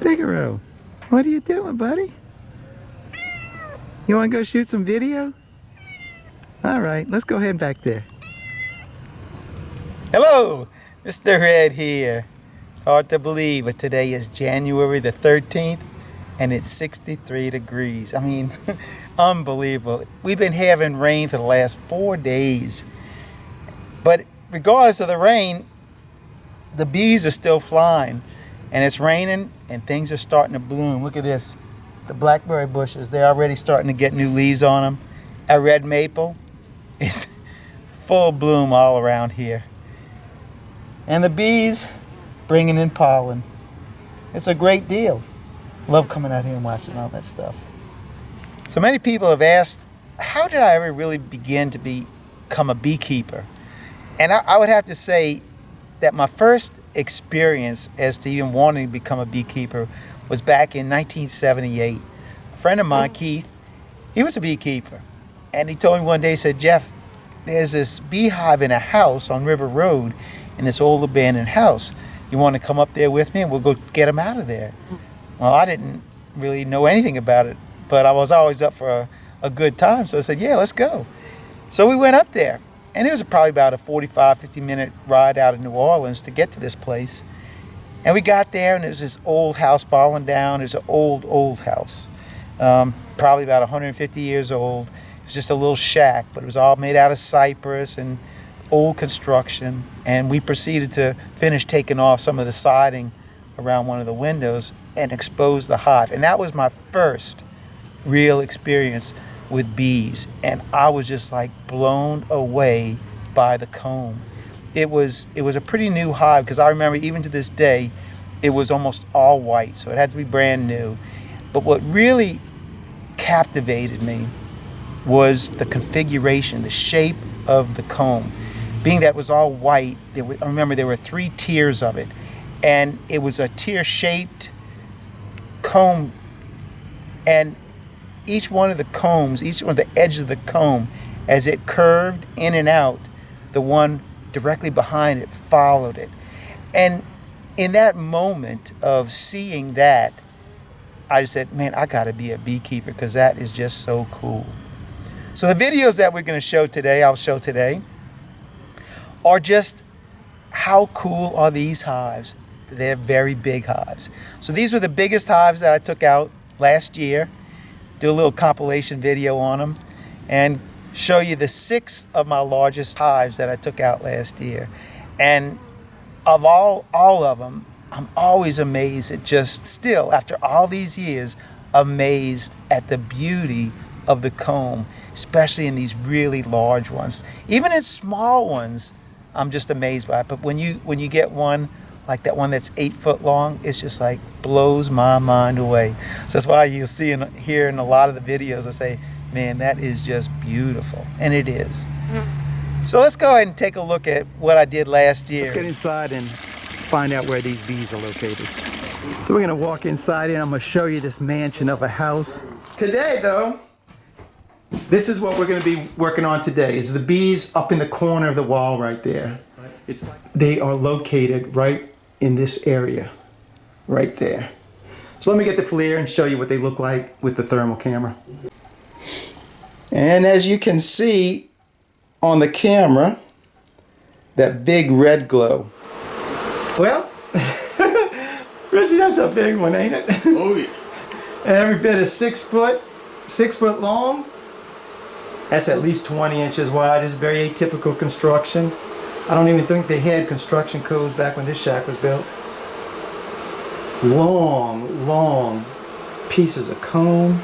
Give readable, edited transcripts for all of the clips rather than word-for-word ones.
Figareaux, what are you doing, buddy? You want to go shoot some video? All right, let's go ahead back there. Hello, Mr. Red here. It's hard to believe, but today is January the 13th, and it's 63 degrees. I mean, unbelievable. We've been having rain for the last 4 days. But regardless of the rain, the bees are still flying. And it's raining, and things are starting to bloom. Look at this. The blackberry bushes, they're already starting to get new leaves on them. Our red maple is full bloom all around here. And the bees bringing in pollen. It's a great deal. Love coming out here and watching all that stuff. So many people have asked, how did I ever really begin to become a beekeeper? And I would have to say that my first experience as to even wanting to become a beekeeper was back in 1978. A friend of mine, Keith, he was a beekeeper. And he told me one day, he said, Jeff, there's this beehive in a house on River Road in this old abandoned house. You want to come up there with me and we'll go get them out of there? Well, I didn't really know anything about it, but I was always up for a good time. So I said, yeah, let's go. So we went up there. And it was probably about a 45, 50-minute ride out of New Orleans to get to this place. And we got there, and there was this old house falling down. It was an old house, probably about 150 years old. It was just a little shack, but it was all made out of cypress and old construction. And we proceeded to finish taking off some of the siding around one of the windows and expose the hive. And that was my first real experience with bees, and I was just like blown away by the comb. It was a pretty new hive, because I remember even to this day it was almost all white, so it had to be brand new. But what really captivated me was the configuration, the shape of the comb. Being that it was all white, I remember there were 3 tiers of it, and it was a tier-shaped comb, and each one of the combs, each one of the edges of the comb, as it curved in and out, the one directly behind it followed it. And in that moment of seeing that, I just said, man, I gotta be a beekeeper, because that is just so cool. So the videos that we're gonna show today, I'll show today, are just how cool are these hives. They're very big hives. So these were the biggest hives that I took out last year. Do a little compilation video on them and show you the 6 of my largest hives that I took out last year. And of all of them, I'm always amazed at, just still after all these years, amazed at the beauty of the comb, especially in these really large ones. Even in small ones, I'm just amazed by it. But when you get one like that one that's 8 foot long, it's just like blows my mind away. So that's why you'll see here in a lot of the videos, I say, man, that is just beautiful. And it is. So let's go ahead and take a look at what I did last year. Let's get inside and find out where these bees are located. So we're gonna walk inside and I'm gonna show you this mansion of a house. Today though, this is what we're gonna be working on today, is the bees up in the corner of the wall right there. They are located right in this area, right there. So let me get the FLIR and show you what they look like with the thermal camera. And as you can see on the camera, that big red glow. Well, Richie, that's a big one, ain't it? Oh yeah. And every bit is 6 foot long. That's at least 20 inches wide. It's very atypical construction. I don't even think they had construction codes back when this shack was built. Long pieces of comb.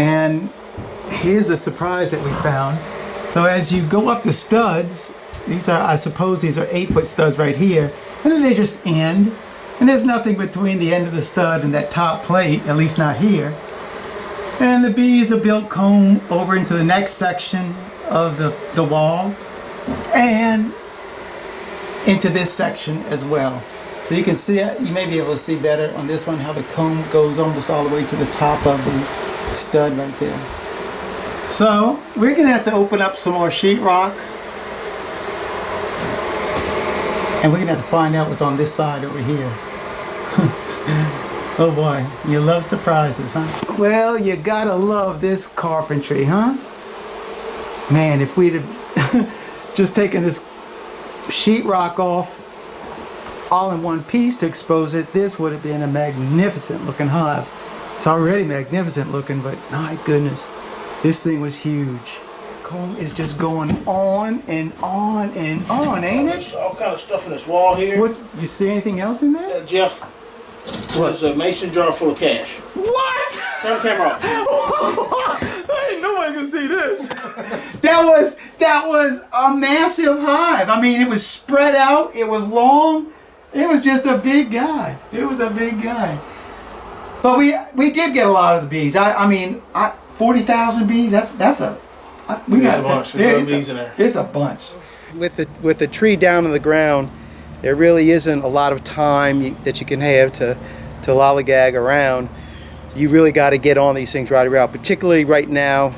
And here's a surprise that we found. So as you go up the studs, these are, I suppose these are 8-foot studs right here, and then they just end. And there's nothing between the end of the stud and that top plate, at least not here. And the bees are built comb over into the next section of the wall and into this section as well. So you can see, you may be able to see better on this one how the comb goes almost all the way to the top of the stud right there. So we're going to have to open up some more sheetrock. And we're going to have to find out what's on this side over here. Oh boy, you love surprises, huh? Well, you gotta love this carpentry, huh? Man, if we'd have just taken this sheetrock off all in one piece to expose it, this would have been a magnificent looking hive. It's already magnificent looking, but my goodness, this thing was huge. Comb is just going on and on and on, ain't it? There's all kind of stuff in this wall here. You see anything else in there? Jeff, there's a mason jar full of cash. What? Turn the camera off. Ain't nobody gonna see this. That was a massive hive. I mean, it was spread out. It was long. It was just a big guy. It was a big guy. But we did get a lot of the bees. I mean, 40,000 bees. That's a we got a bunch. There's bees in there. It's a bunch. With the tree down on the ground, there really isn't a lot of time that you can have to lollygag around. So you really got to get on these things right around, particularly right now,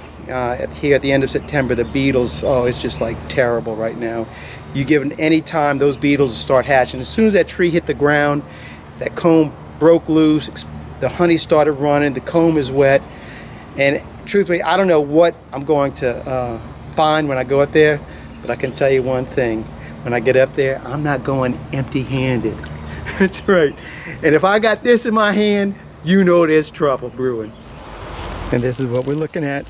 here at the end of September, the beetles, oh, it's just like terrible right now. You give it any time, those beetles will start hatching. As soon as that tree hit the ground, that comb broke loose, the honey started running, the comb is wet, and truthfully, I don't know what I'm going to find when I go up there, but I can tell you one thing. When I get up there, I'm not going empty-handed. That's right. And if I got this in my hand, you know there's trouble brewing. And this is what we're looking at.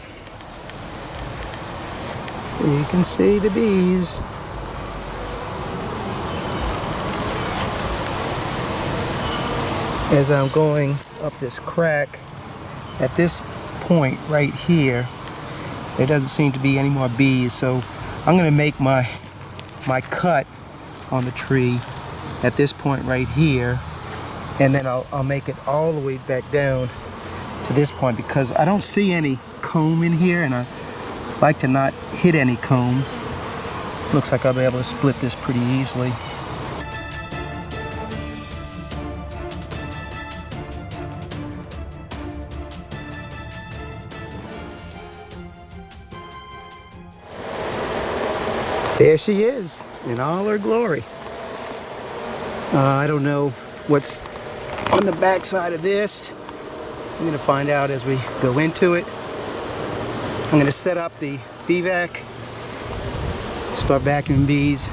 You can see the bees. As I'm going up this crack, at this point right here, there doesn't seem to be any more bees, so I'm going to make my cut on the tree at this point right here, and then I'll make it all the way back down to this point because I don't see any comb in here, and I like to not hit any comb. Looks like I'll be able to split this pretty easily. There she is, in all her glory. I don't know what's on the back side of this. I'm going to find out as we go into it. I'm going to set up the bee vac, start vacuuming bees.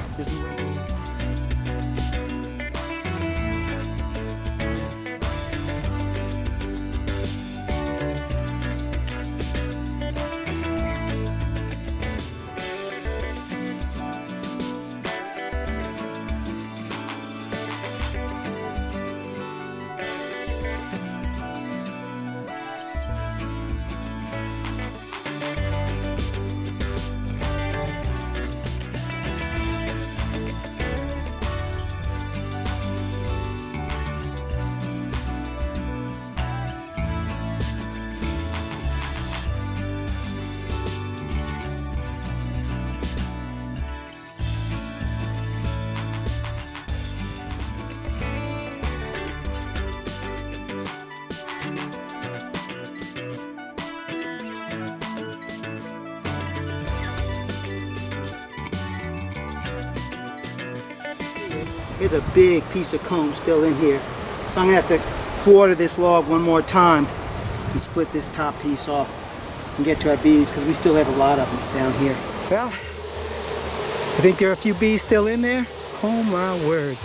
There's a big piece of comb still in here. So I'm going to have to quarter this log one more time and split this top piece off and get to our bees because we still have a lot of them down here. Well, I think there are a few bees still in there. Oh my word.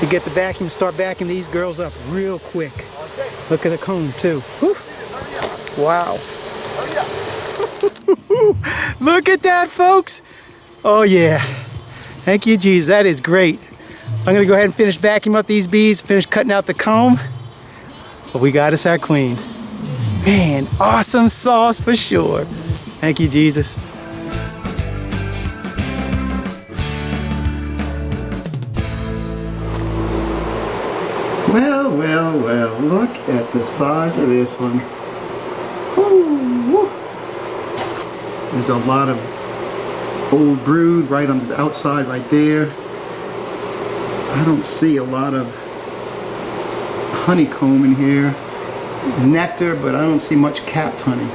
We get the vacuum, start vacuuming these girls up real quick. Look at the comb too. Whew. Wow. Look at that, folks. Oh yeah. Thank you, Jesus. That is great. So I'm going to go ahead and finish vacuuming up these bees, finish cutting out the comb. But we got us our queen. Man, awesome sauce for sure. Thank you, Jesus. Well, well, well, look at the size of this one. Woo. There's a lot of old brood right on the outside right there. I don't see a lot of honeycomb in here. Nectar, but I don't see much capped honey.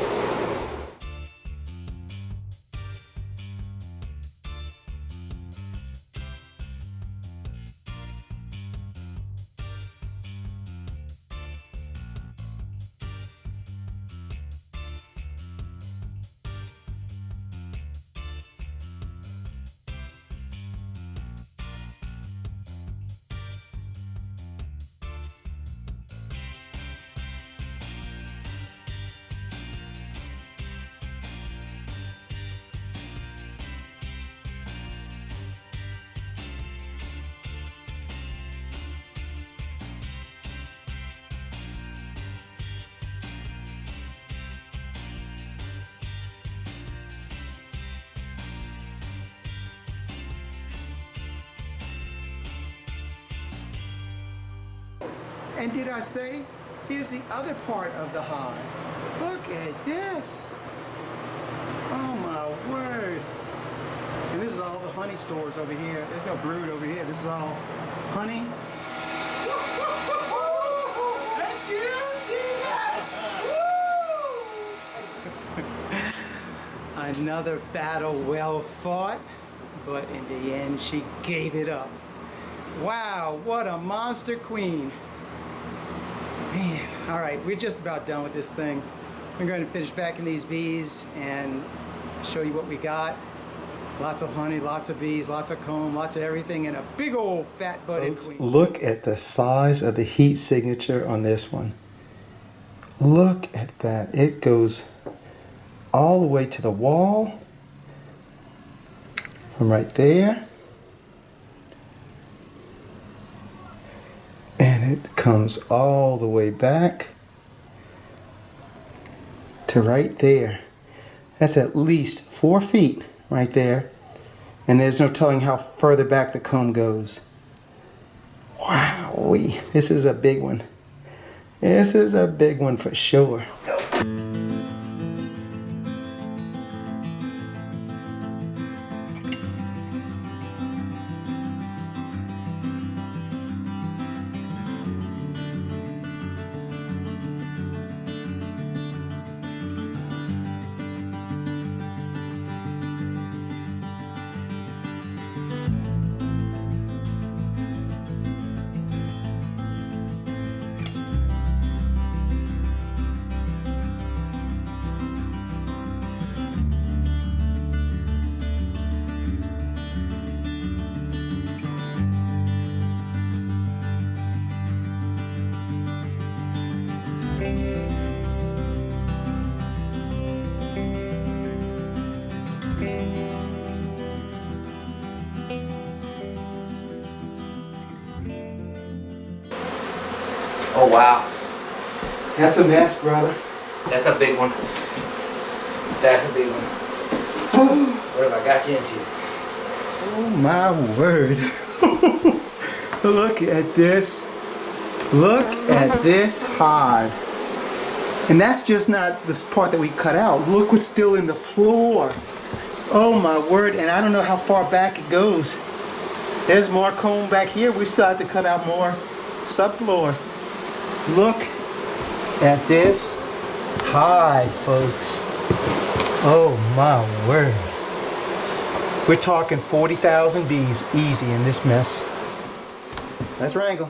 And did I say, here's the other part of the hive. Look at this. Oh my word. And this is all the honey stores over here. There's no brood over here. This is all honey. Thank you, Jesus. Another battle well fought, but in the end she gave it up. Wow, what a monster queen. Man, all right, we're just about done with this thing. We're going to finish vacuuming these bees and show you what we got. Lots of honey, lots of bees, lots of comb, lots of everything, and a big old fat butted queen. Look at the size of the heat signature on this one. Look at that. It goes all the way to the wall from right there. And it comes all the way back to right there. That's at least 4 feet right there. And there's no telling how further back the comb goes. Wowee, this is a big one. This is a big one for sure. Let's go. Oh wow. That's a mess, brother. That's a big one. That's a big one. What have I got you into? Oh my word. Look at this. Look at this hive. And that's just not this part that we cut out. Look what's still in the floor. Oh my word. And I don't know how far back it goes. There's more comb back here. We still have to cut out more subfloor. Look at this hive, folks. Oh my word. We're talking 40,000 bees easy in this mess. Let's wrangle.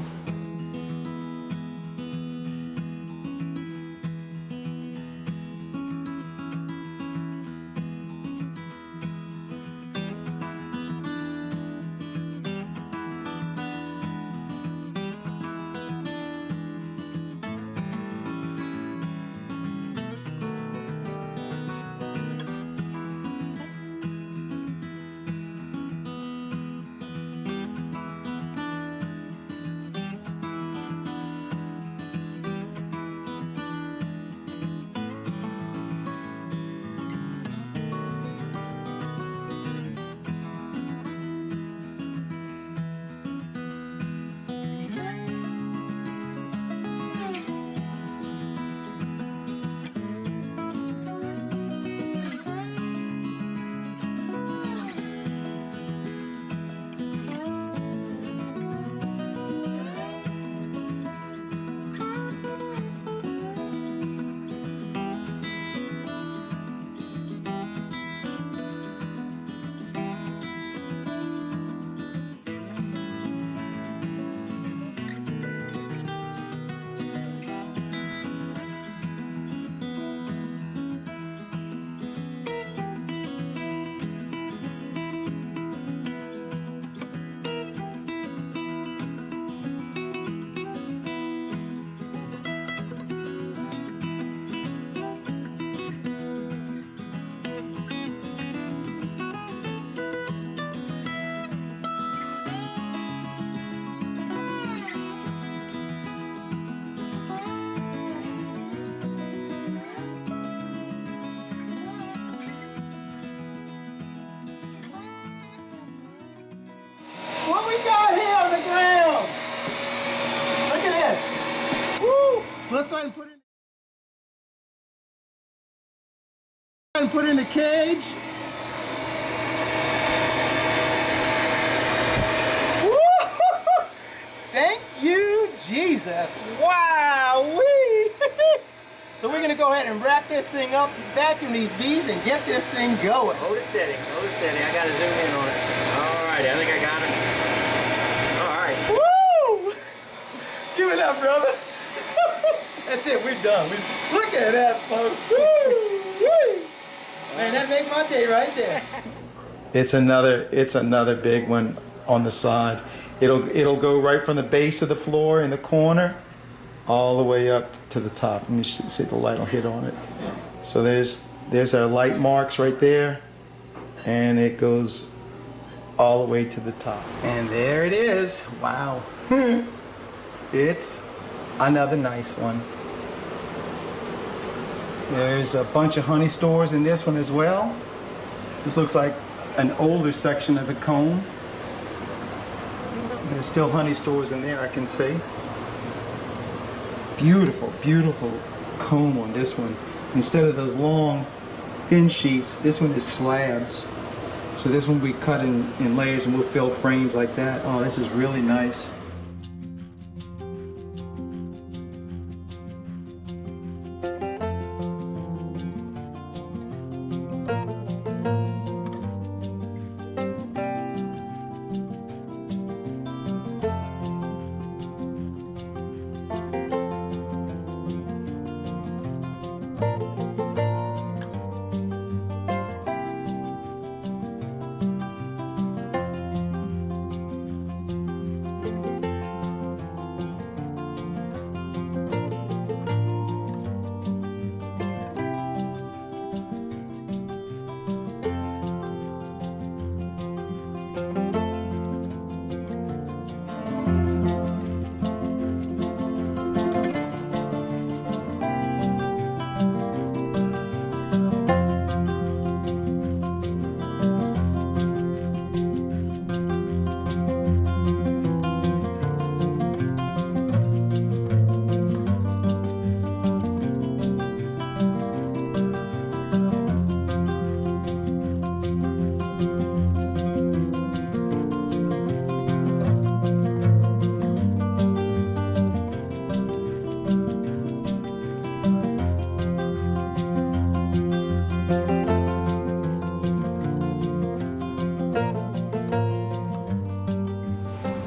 ahead and put in the cage. Woo! Thank you, Jesus. Wow-wee! So we're gonna go ahead and wrap this thing up, vacuum these bees, and get this thing going. Hold it steady, hold it steady. I gotta zoom in on it. All right, I think I got it. All right. Woo! Give it up, brother. That's it, we're done. Look at that, folks. Woo! Man, that make my day right there. It's another big one on the side. It'll go right from the base of the floor in the corner all the way up to the top. Let me see if the light will hit on it. So there's our light marks right there, and it goes all the way to the top. And there it is. Wow. It's another nice one. There's a bunch of honey stores in this one as well. This looks like an older section of the comb. There's still honey stores in there, I can see. Beautiful, beautiful comb on this one. Instead of those long, thin sheets, this one is slabs. So this one we cut in layers and we'll fill frames like that. Oh, this is really nice.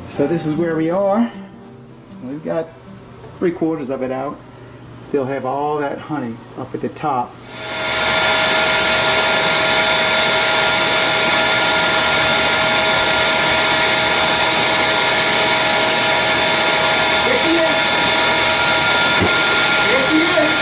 So this is where we are. We've got 3/4 of it out. Still have all that honey up at the top. There she is. There she is.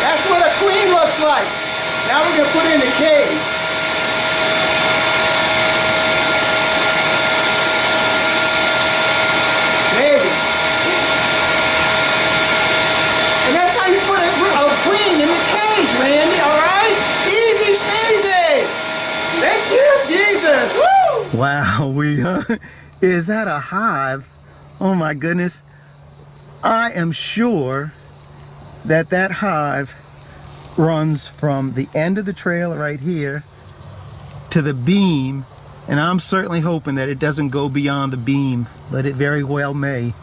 That's what a queen looks like. Now we're gonna put her in the cage. Baby. And that's how you put a queen in the cage, Randy, alright? Easy sneezy. Thank you, Jesus. Woo! Wow, is that a hive? Oh my goodness. I am sure that hive runs from the end of the trail right here to the beam, and I'm certainly hoping that it doesn't go beyond the beam, but it very well may.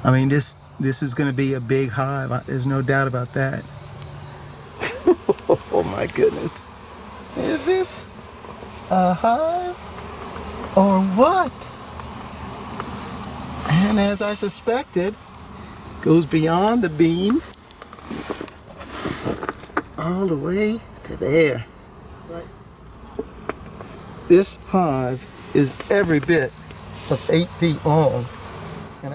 I mean, this is going to be a big hive. There's no doubt about that. Oh my goodness. Is this a hive or what? And as I suspected, goes beyond the beam all the way to there. Right. This hive is every bit of 8 feet long. And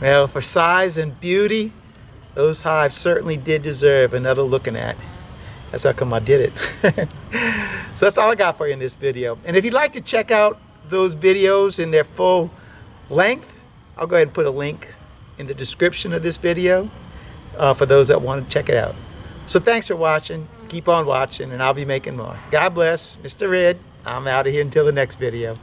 Well, for size and beauty, those hives certainly did deserve another looking at. That's how come I did it. So that's all I got for you in this video. And if you'd like to check out those videos in their full length, I'll go ahead and put a link in the description of this video for those that want to check it out. So thanks for watching. Keep on watching, and I'll be making more. God bless. Mr. Red, I'm out of here until the next video.